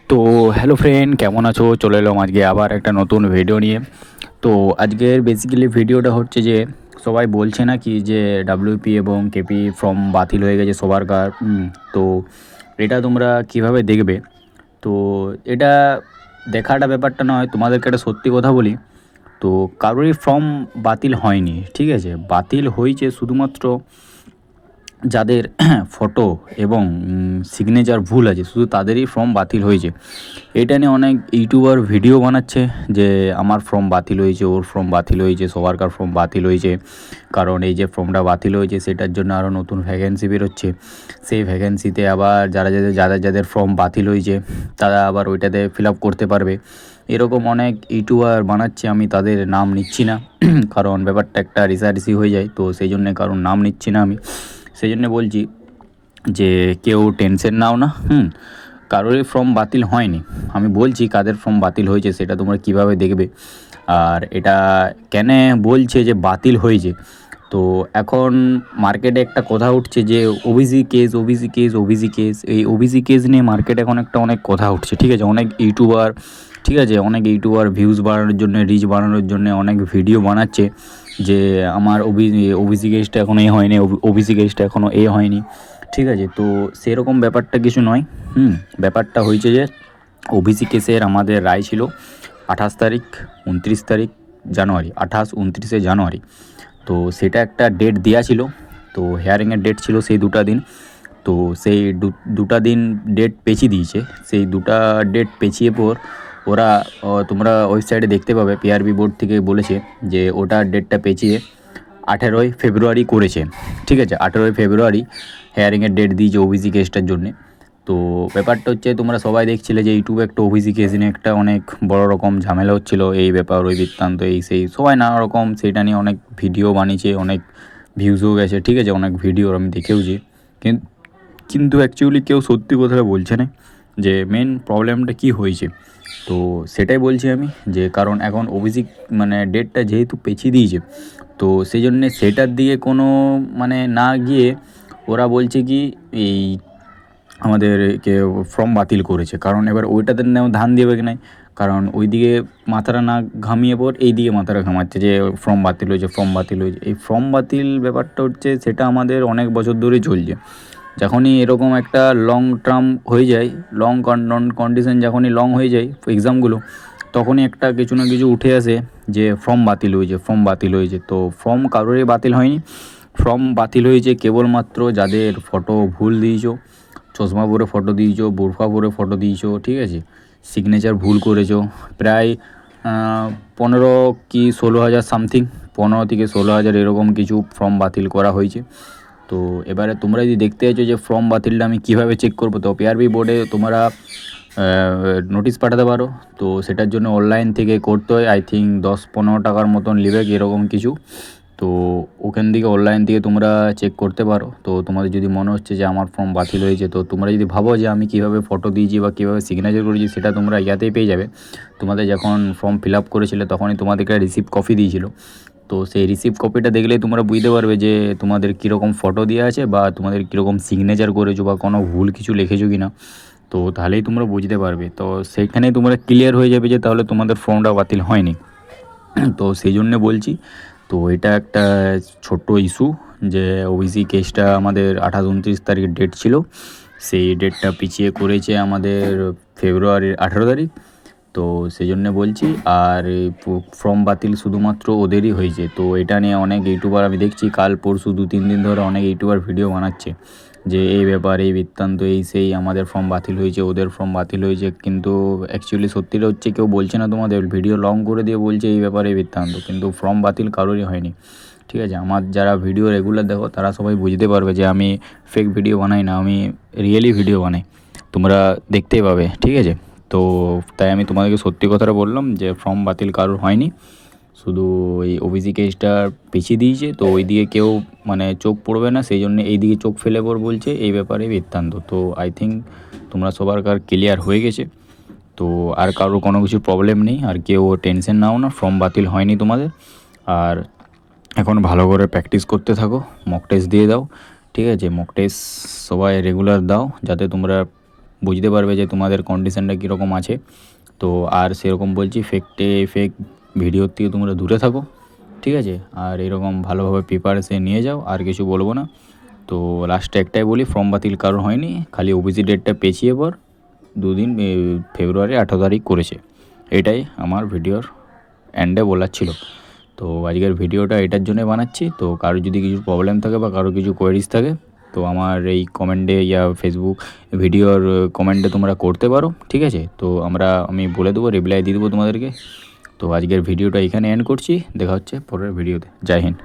তো hello friend, কেমন আছো? চলে এলাম আজকে আবার একটা নতুন ভিডিও নিয়ে। তো আজকের বেসিক্যালি ভিডিওটা হচ্ছে যে সবাই বলছে না কি যে ডাব্লিউপি এবং কেপি ফর্ম বাতিল হয়ে গেছে সবার কার। তো এটা তোমরা কিভাবে দেখবে? তো এটা দেখাটা ব্যাপারটা নয়, তোমাদেরকে একটা সত্যি কথা বলি। তো কারোরই ফর্ম বাতিল হয়নি, ঠিক আছে? বাতিল হয়েছে শুধুমাত্র যাদের ফটো এবং সিগনেচার ভুল আছে, শুধু তাদেরই ফর্ম বাতিল হয়েছে। এটা নিয়ে অনেক ইউটিউবার ভিডিও বানাচ্ছে যে আমার ফর্ম বাতিল হয়েছে, ওর ফর্ম বাতিল হয়েছে, সবারকার ফর্ম বাতিল হয়েছে। কারণ এই যে ফর্মটা বাতিল হয়েছে সেটার জন্য আরও নতুন ভ্যাকেন্সি বেরোচ্ছে। সেই ভ্যাকেন্সিতে আবার যাদের ফর্ম বাতিল হয়েছে তারা আবার ওইটাতে ফিল আপ করতে পারবে। এরকম অনেক ইউটিউবার বানাচ্ছে, আমি তাদের নাম নিচ্ছি না কারণ ব্যাপারটা একটা রিসার্চি হয়ে যায়, তো সেই জন্যে কারোর নাম নিচ্ছি না আমি। সেই জন্যে বলছি যে কেউ টেনশন নাও না। কারোরই ফর্ম বাতিল হয়নি। আমি বলছি কাদের ফর্ম বাতিল হয়েছে সেটা তোমরা কিভাবে দেখবে, আর এটা কেন বলছে যে বাতিল হয়েছে। তো এখন মার্কেটে একটা কথা উঠছে যে OBC case, OBC case, OBC case. এই ওবিসি কেস নিয়ে মার্কেটে এখন একটা অনেক কথা উঠছে, ঠিক আছে? অনেক ইউটিউবার, ঠিক আছে, অনেক ইউটিউবার ভিউজ বাড়ানোর জন্য, রিচ বাড়ানোর জন্য অনেক ভিডিও বানাচ্ছে যে আমার ওবিসি কেসটা এখনও এ হয়নি, ওবিসি কেসটা এখনও এ হয়নি, ঠিক আছে? তো সেরকম ব্যাপারটা কিছু নয়। ব্যাপারটা হয়েছে যে ওবিসি কেসের আমাদের রায় ছিল 28 তারিখ, 29 তারিখ জানুয়ারি, 28-29 জানুয়ারি। তো সেটা একটা ডেট দেওয়া ছিল, তো হেয়ারিংয়ের ডেট ছিল সেই দুটা দিন। তো সেই দুটা দিন ডেট পেছিয়ে দিয়েছে। সেই দুটা ডেট পেছিয়ে পর ওরা, তোমরা ওয়েবসাইটে দেখতে পাবে, পিআরবি বোর্ড থেকে বলেছে যে ওটার ডেটটা পেছিয়ে 18 ফেব্রুয়ারি করেছে, ঠিক আছে? 18 ফেব্রুয়ারি হেয়ারিংয়ের ডেট দিয়েছে ওবিসি কেসটার জন্যে। তো ব্যাপারটা হচ্ছে তোমরা সবাই দেখছিলে যে ইউটিউবে একটা ওবিসি কেস নিয়ে একটা অনেক বড় রকম ঝামেলা হচ্ছিলো, এই ব্যাপার ওই বৃত্তান্ত এই সেই, সবাই নানা রকম সেটা নিয়ে অনেক ভিডিও বানিয়েছে, অনেক ভিউজও গেছে, ঠিক আছে? অনেক ভিডিও আমি দেখেওছি। কিন্তু অ্যাকচুয়ালি কেউ সত্যি কথাটা বলছে না যে মেন প্রবলেমটা কী হয়েছে। তো সেটাই বলছি আমি, যে কারণ এখন ওবিসি মানে ডেটটা যেহেতু পেছিয়ে দিয়েছে, তো সেই জন্যে সেটার দিকে কোনো মানে না গিয়ে ওরা বলছে কি এই আমাদেরকে ফর্ম বাতিল করেছে। কারণ এবার ওইটাতে ধান দেবে কি নাই, কারণ ওই দিকে মাথাটা না ঘামিয়ে পর এই দিকে মাথাটা ঘামাচ্ছে যে ফর্ম বাতিল হয়েছে, ফর্ম বাতিল হয়েছে। এই ফর্ম বাতিল ব্যাপারটা হচ্ছে সেটা আমাদের অনেক বছর ধরেই চলছে। যখনই এরকম একটা লং টার্ম হয়ে যায়, লং কন্ডিশন যখনই লং হয়ে যায় এক্সামগুলো, তখনই একটা কিছু না কিছু উঠে আসে যে ফর্ম বাতিল হয়েছে, ফর্ম বাতিল হয়েছে। তো ফর্ম কারোরই বাতিল হয়নি। ফর্ম বাতিল হয়েছে কেবলমাত্র যাদের ফটো ভুল দিয়েছো, চশমা পরে ফটো দিয়েছো, বোরখা পরে ফটো দিয়েছো, ঠিক আছে? সিগনেচার ভুল করেছো। প্রায় 15 কি 16,000 সামথিং, 15 থেকে 16,000 এরকম কিছু ফর্ম বাতিল করা হয়েছে। তো এবারে তোমরা যদি দেখতে চাইছো যে ফর্ম বাতিলটা আমি কীভাবে চেক করবো, তো পিআরবি বোর্ডে তোমরা নোটিশ পাঠাতে পারো। তো সেটার জন্য অনলাইন থেকে করতে হয়, আই থিঙ্ক 10-15 টাকার মতন নেবে এরকম কিছু। তো ওখান থেকে অনলাইন থেকে তোমরা চেক করতে পারো। তো তোমাদের যদি মনে হচ্ছে যে আমার ফর্ম বাতিল হয়েছে, তো তোমরা যদি ভাবো যে আমি কীভাবে ফটো দিয়েছি বা কীভাবে সিগনেচার করেছি, সেটা তোমরা ইয়াতেই পেয়ে যাবে। তোমাদের যখন ফর্ম ফিল আপ করেছিলে তখনই তোমাদেরকে রিসিপ্ট কপি দিয়েছিল। তো সেই রিসিপ্ট কপিটা দেখলেই তোমরা বুঝতে পারবে যে তোমাদের কীরকম ফটো দেওয়া আছে বা তোমাদের কীরকম সিগনেচার করেছো বা কোনো ভুল কিছু লিখেছো কি না। তো তাহলেই তোমরা বুঝতে পারবে। তো সেইখানেই তোমরা ক্লিয়ার হয়ে যাবে যে তাহলে তোমাদের ফর্মটা বাতিল হয়নি। তো সেই জন্যে বলছি। তো এটা একটা ছোট্ট ইস্যু যে ওবিসি কেসটা আমাদের 28-29 তারিখ ডেট ছিল, সেই ডেটটা পিছিয়ে করেছে আমাদের ফেব্রুয়ারির 18 তারিখ। তো সেই জন্যে বলছি। আর এই ফর্ম বাতিল শুধুমাত্র ওদেরই হয়েছে। তো এটা নিয়ে অনেক ইউটিউবার আমি দেখছি কাল পরশু 2-3 দিন ধরে অনেক ইউটিউবার ভিডিও বানাচ্ছে যে এই ব্যাপার, এই বৃত্তান্ত, এই সেই, আমাদের ফর্ম বাতিল হয়েছে, ওদের ফর্ম বাতিল হয়েছে। কিন্তু অ্যাকচুয়ালি সত্যিটা হচ্ছে কেউ বলছে না, তোমাদের ভিডিও লং করে দিয়ে বলছে এই ব্যাপারে, এই বৃত্তান্ত, কিন্তু ফর্ম বাতিল কারোরই হয়নি, ঠিক আছে? আমার যারা ভিডিও রেগুলার দেখো তারা সবাই বুঝতে পারবে যে আমি ফেক ভিডিও বানাই না, আমি রিয়েলি ভিডিও বানাই, তোমরা দেখতেই পাবে, ঠিক আছে? তো তাই আমি তোমাদেরকে সত্যি কথাটা বললাম যে ফর্ম বাতিল কারোর হয়নি, শুধু এই ওবিসি কেসটা পিছিয়ে দিয়েছে। তো ওই দিকে কেউ মানে চোখ পড়বে না, সেই জন্য এই দিকে চোখ ফেলে পর বলছে এই ব্যাপারে বৃত্তান্ত। তো আই থিঙ্ক তোমরা সবার কার ক্লিয়ার হয়ে গেছে। তো আর কারোর কোনো কিছু প্রবলেম নেই, আর কেউ টেনশন নাও না, ফর্ম বাতিল হয়নি তোমাদের। আর এখন ভালো করে প্র্যাকটিস করতে থাকো, মক টেস্ট দিয়ে দাও, ঠিক আছে? মক টেস্ট সবাই রেগুলার দাও যাতে তোমরা বুঝতে পারবে যে তোমাদের কন্ডিশনটা কীরকম আছে। তো আর সেরকম বলছি ফেক ভিডিওর থেকে তোমরা দূরে থাকো, ঠিক আছে? আর এরকম ভালোভাবে প্রিপারেশন নিয়ে যাও, আর কিছু বলবো না। তো লাস্টে একটাই বলি, ফর্ম বাতিল কারণ হয়নি, খালি ওবিসি ডেটটা পেছিয়ে পর 2 দিন ফেব্রুয়ারি 18 তারিখ করেছে। এটাই আমার ভিডিওর এন্ডে বলার ছিল। তো আজকের ভিডিওটা এটার জন্যই বানাচ্ছি। তো কারোর যদি কিছু প্রবলেম থাকে বা কারোর কিছু কোয়েরিজ থাকে তো আমার এই কমেন্টে ফেসবুক ভিডিওর কমেন্টে তোমরা করতে পারো, ঠিক আছে? তো আমি বলে দেবো, রিপ্লাই দিয়ে দেবো তোমাদেরকে। তো আজকের ভিডিওটা এখানে এন্ড করছি, দেখা হচ্ছে পরের ভিডিওতে। জয় হিন্দ।